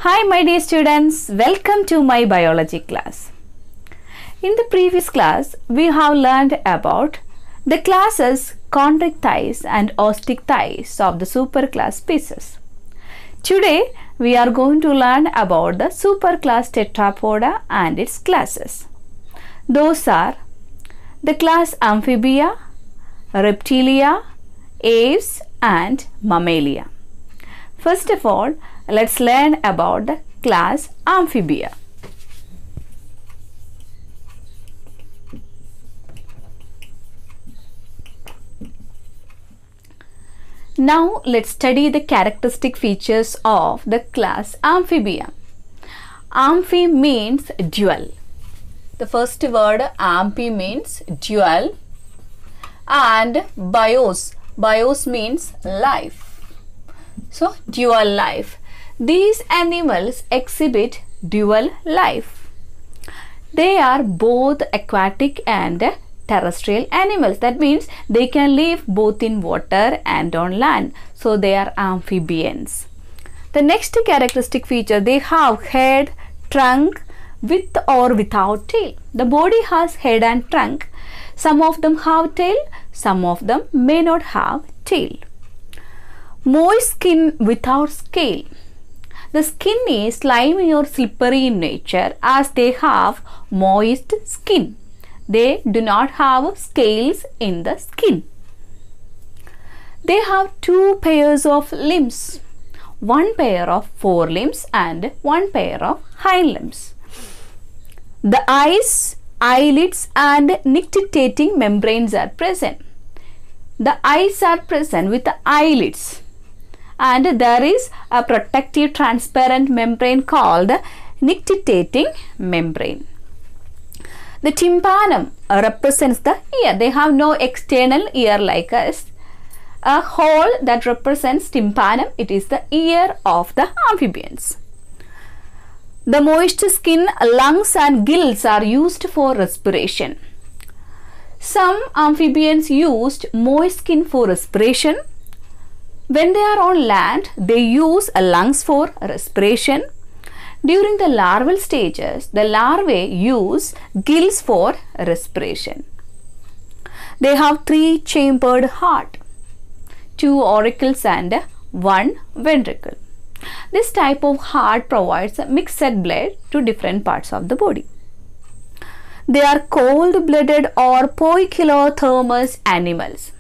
Hi my dear students, welcome to my biology class. In the previous class, we have learned about the classes chondrichthyes and osteichthyes of the superclass species. Today, we are going to learn about the superclass Tetrapoda and its classes. Those are the class Amphibia, Reptilia, Aves and Mammalia. First of all, let's learn about the class Amphibia. Now let's study the characteristic features of the class Amphibia. Amphi means dual. The first word amphi means dual, and bios. Bios means life. So dual life. These animals exhibit dual life. They are both aquatic and terrestrial animals. That means they can live both in water and on land. So they are amphibians. The next characteristic feature, they have head, trunk with or without tail. The body has head and trunk. Some of them have tail, some of them may not have tail. Moist skin without scale. The skin is slimy or slippery in nature as they have moist skin. They do not have scales in the skin. They have two pairs of limbs, one pair of forelimbs and one pair of hind limbs. The eyes, eyelids and nictitating membranes are present. The eyes are present with the eyelids, and there is a protective transparent membrane called nictitating membrane. The tympanum represents the ear. They have no external ear like us. A hole that represents tympanum, it is the ear of the amphibians. The moist skin, lungs and gills are used for respiration. Some amphibians used moist skin for respiration. When they are on land, they use lungs for respiration. During the larval stages, the larvae use gills for respiration. They have three-chambered heart, two auricles and one ventricle. This type of heart provides mixed blood to different parts of the body. They are cold-blooded or poikilothermous animals.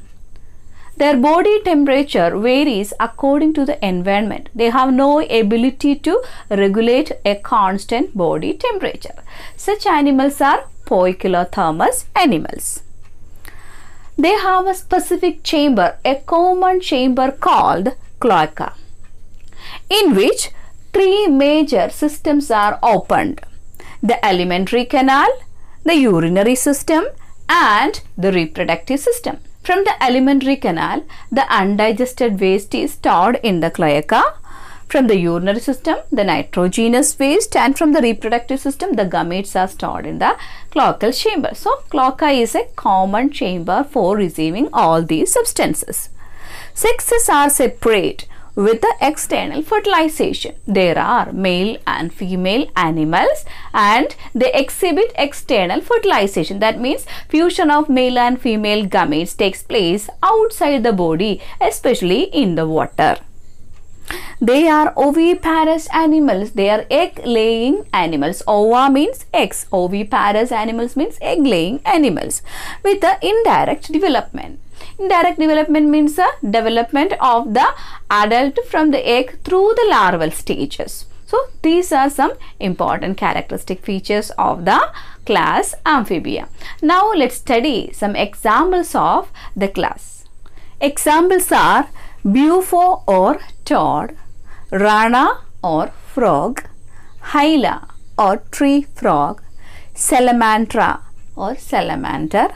Their body temperature varies according to the environment. They have no ability to regulate a constant body temperature. Such animals are poikilothermous animals. They have a specific chamber, a common chamber called cloaca, in which three major systems are opened: the alimentary canal, the urinary system and the reproductive system. From the alimentary canal, the undigested waste is stored in the cloaca. From the urinary system, the nitrogenous waste, and from the reproductive system, the gametes are stored in the cloacal chamber. So, cloaca is a common chamber for receiving all these substances. Sexes are separate with the external fertilization. There are male and female animals and they exhibit external fertilization. That means fusion of male and female gametes takes place outside the body, especially in the water. They are oviparous animals. They are egg-laying animals. Ova means eggs. Oviparous animals means egg-laying animals with the indirect development. Indirect development means the development of the adult from the egg through the larval stages. So, these are some important characteristic features of the class Amphibia. Now, let's study some examples of the class. Examples are Bufo or toad, Rana or frog, Hyla or tree frog, Salamandra or salamander,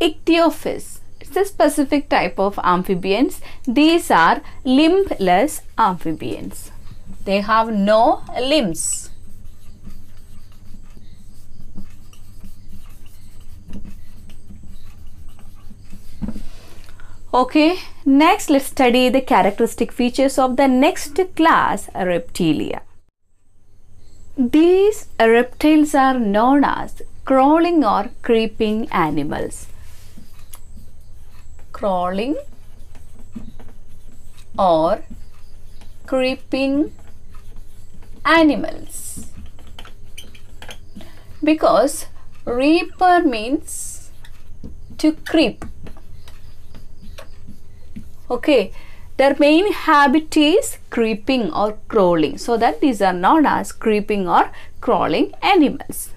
Ichthyophis. It's a specific type of amphibians. These are limbless amphibians. They have no limbs. Okay, next let's study the characteristic features of the next class, Reptilia. These reptiles are known as crawling or creeping animals. Crawling or creeping animals. Because reaper means to creep. Okay, their main habit is creeping or crawling, so that these are known as creeping or crawling animals.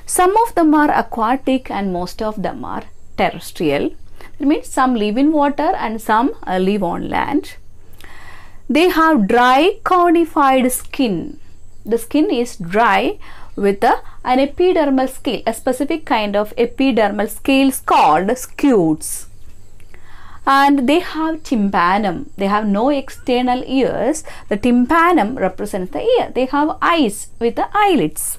Some of them are aquatic and most of them are terrestrial. That means some live in water and some live on land. They have dry conified skin. The skin is dry with an epidermal scale, a specific kind of epidermal scales called scutes. And they have tympanum. They have no external ears. The tympanum represents the ear. They have eyes with the eyelids.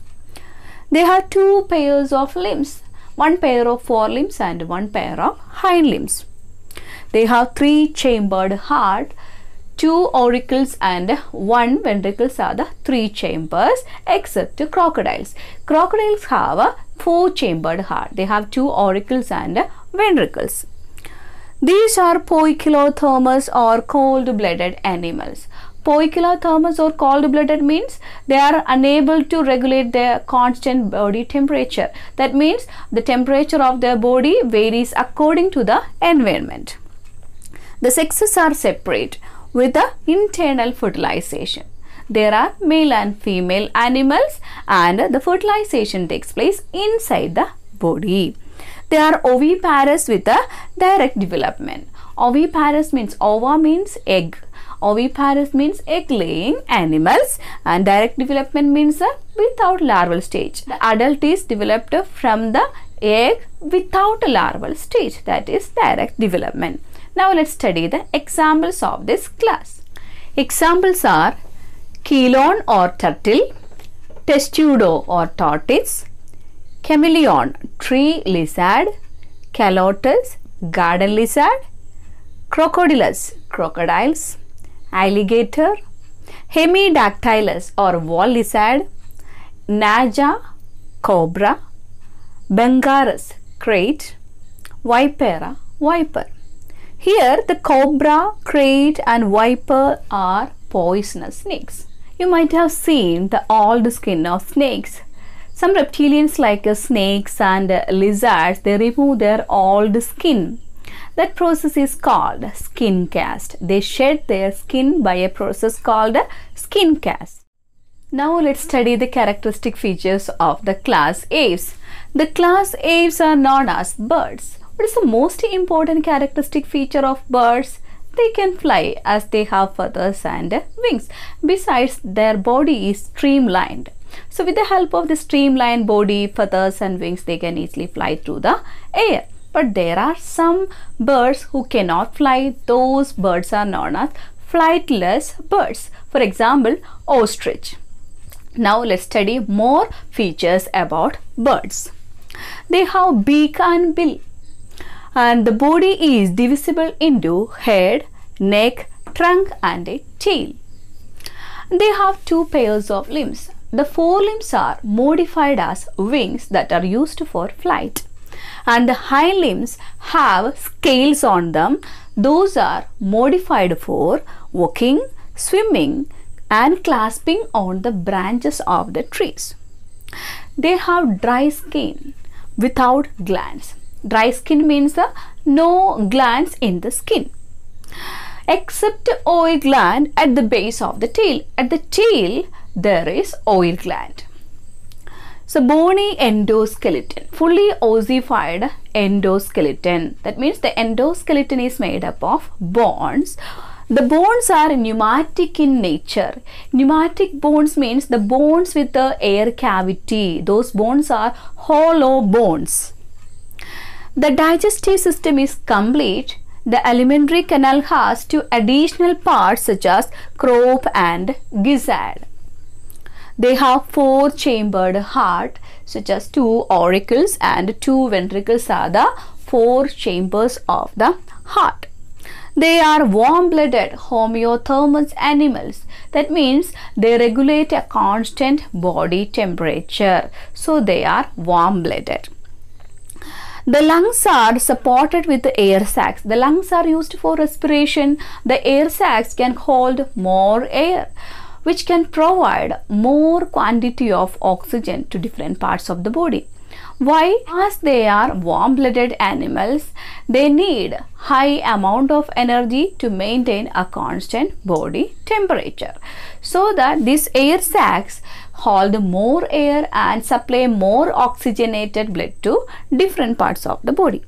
They have two pairs of limbs, one pair of forelimbs and one pair of hind limbs. They have three-chambered heart, two auricles and one ventricles are the three chambers, except crocodiles. Crocodiles have a four-chambered heart. They have two auricles and ventricles. These are poikilothermous or cold-blooded animals. Poikilothermous or cold-blooded means they are unable to regulate their constant body temperature. That means the temperature of their body varies according to the environment. The sexes are separate with the internal fertilization. There are male and female animals and the fertilization takes place inside the body. They are oviparous with a direct development. Oviparous means ova means egg. Oviparous means egg laying animals and direct development means without larval stage. The adult is developed from the egg without a larval stage, that is direct development. Now let's study the examples of this class. Examples are chelone or turtle, testudo or tortoise, chameleon tree lizard, calotus garden lizard, crocodilus crocodiles, alligator, hemidactylus or wall lizard, naja cobra, Bangarus krait, vipera viper. Here the cobra, krait and viper are poisonous snakes. You might have seen the old skin of snakes. Some reptilians like snakes and lizards, they remove their old skin. That process is called skin cast. They shed their skin by a process called skin cast. Now let's study the characteristic features of the class aves. The class aves are known as birds. What is the most important characteristic feature of birds? They can fly as they have feathers and wings. Besides, their body is streamlined. So with the help of the streamlined body, feathers and wings, they can easily fly through the air. But there are some birds who cannot fly. Those birds are known as flightless birds. For example, ostrich. Now let's study more features about birds. They have beak and bill. And the body is divisible into head, neck, trunk and a tail. They have two pairs of limbs. The forelimbs are modified as wings that are used for flight. And the hind limbs have scales on them. Those are modified for walking, swimming and clasping on the branches of the trees. They have dry skin without glands. Dry skin means no glands in the skin, except oil gland at the base of the tail. At the tail, there is oil gland. So bony endoskeleton, fully ossified endoskeleton. That means the endoskeleton is made up of bones. The bones are pneumatic in nature. Pneumatic bones means the bones with the air cavity. Those bones are hollow bones. The digestive system is complete. The alimentary canal has two additional parts such as crop and gizzard. They have four-chambered heart such as two auricles and two ventricles are the four chambers of the heart. They are warm-blooded homeothermous animals. That means they regulate a constant body temperature. So they are warm-blooded. The lungs are supported with the air sacs. The lungs are used for respiration. The air sacs can hold more air, which can provide more quantity of oxygen to different parts of the body. Why? As they are warm-blooded animals, they need high amount of energy to maintain a constant body temperature. So that these air sacs hold more air and supply more oxygenated blood to different parts of the body.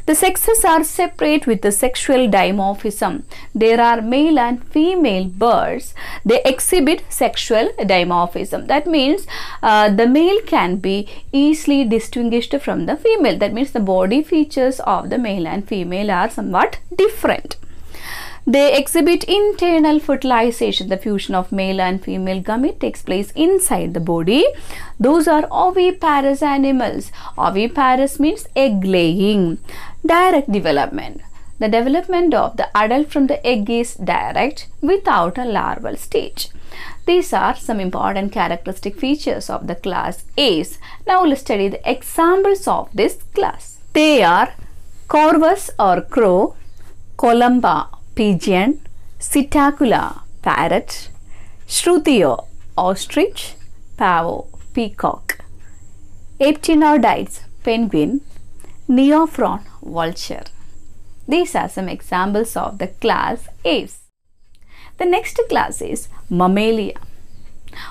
The sexes are separate with the sexual dimorphism. There are male and female birds. They exhibit sexual dimorphism. That means the male can be easily distinguished from the female. That means the body features of the male and female are somewhat different. They exhibit internal fertilization. The fusion of male and female gamete takes place inside the body. Those are oviparous animals. Oviparous means egg laying. Direct development. The development of the adult from the egg is direct without a larval stage. These are some important characteristic features of the class Aves. Now let's study the examples of this class. They are Corvus or crow, Columba pigeon, Psittacula parrot, Shrutio ostrich, Pavo peacock, Aptenoides penguin, Neophron vulture. These are some examples of the class Aves. The next class is Mammalia.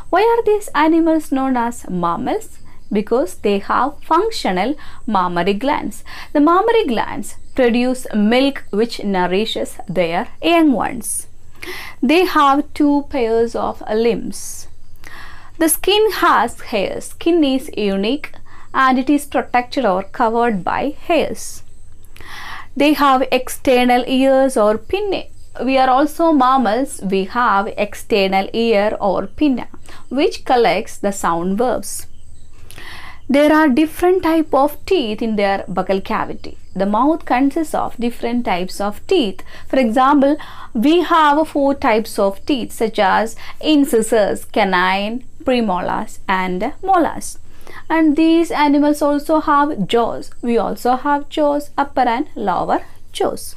Why are these animals known as mammals? Because they have functional mammary glands. The mammary glands produce milk which nourishes their young ones. They have two pairs of limbs. The skin has hairs. Skin is unique and it is protected or covered by hairs. They have external ears or pinnae. We are also mammals. We have external ear or pinna which collects the sound waves. There are different types of teeth in their buccal cavity. The mouth consists of different types of teeth. For example, we have 4 types of teeth such as incisors, canine, premolars and molars. And these animals also have jaws. We also have jaws, upper and lower jaws.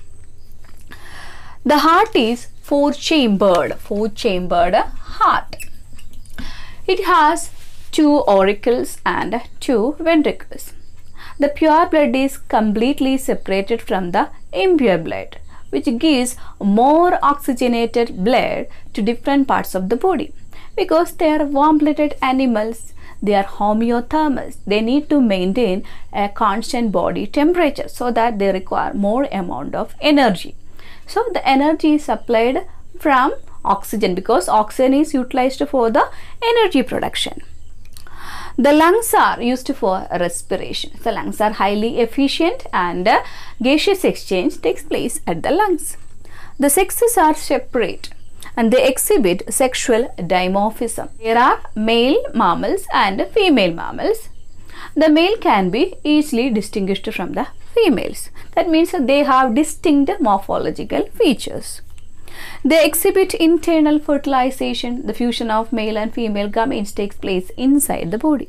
The heart is 4-chambered heart. It has 2 auricles and 2 ventricles. The pure blood is completely separated from the impure blood, which gives more oxygenated blood to different parts of the body. Because they are warm-blooded animals, they are homeothermous. They need to maintain a constant body temperature so that they require more amount of energy. So the energy is supplied from oxygen because oxygen is utilized for the energy production. The lungs are used for respiration. The lungs are highly efficient and gaseous exchange takes place at the lungs. The sexes are separate and they exhibit sexual dimorphism. There are male mammals and female mammals. The male can be easily distinguished from the females. That means that they have distinct morphological features. They exhibit internal fertilization. The fusion of male and female gametes takes place inside the body.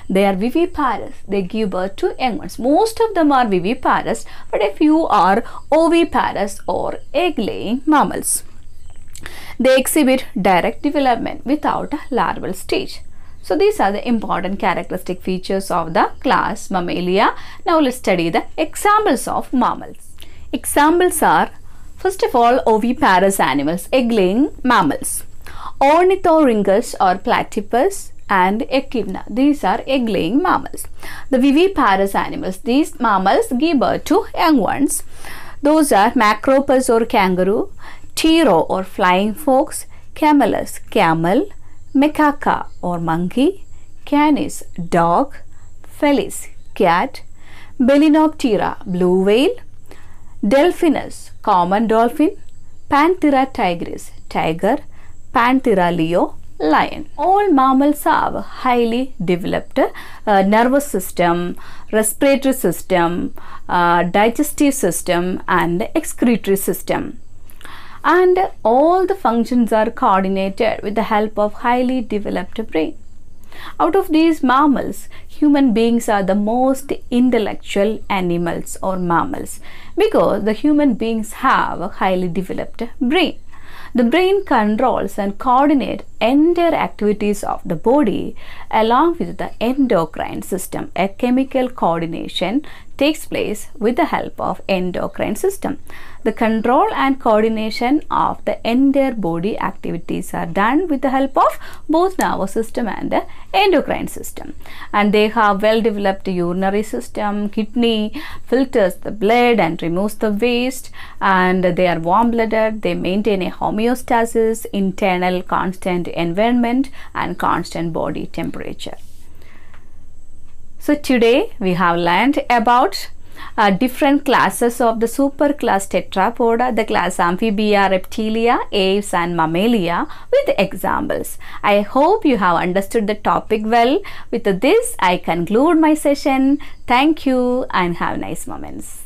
They are viviparous. They give birth to young ones. Most of them are viviparous, but a few are oviparous or egg-laying mammals. They exhibit direct development without a larval stage. So these are the important characteristic features of the class Mammalia. Now let's study the examples of mammals. Examples are, first of all, oviparous animals, egg-laying mammals. Ornithorhynchus or platypus and echidna. These are egg-laying mammals. The viviparous animals, these mammals give birth to young ones. Those are Macropus or kangaroo, Ptero or flying fox, Camelus, camel, Macaca or monkey, Canis, dog, Felis, cat, Balaenoptera, blue whale, Delphinus, common dolphin, Panthera tigris, tiger, Panthera leo, lion. All mammals have a highly developed nervous system, respiratory system, digestive system and excretory system. And all the functions are coordinated with the help of highly developed brain. Out of these mammals, human beings are the most intellectual animals or mammals because the human beings have a highly developed brain. The brain controls and coordinates entire activities of the body along with the endocrine system. A chemical coordination takes place with the help of endocrine system. The control and coordination of the entire body activities are done with the help of both nervous system and the endocrine system. And they have well developed urinary system, kidney filters the blood and removes the waste, and they are warm blooded. They maintain a homeostasis, internal constant environment and constant body temperature. So today we have learned about different classes of the superclass tetrapoda, the class Amphibia, Reptilia, Aves and Mammalia with examples. I hope you have understood the topic well. With this, I conclude my session. Thank you and have nice moments.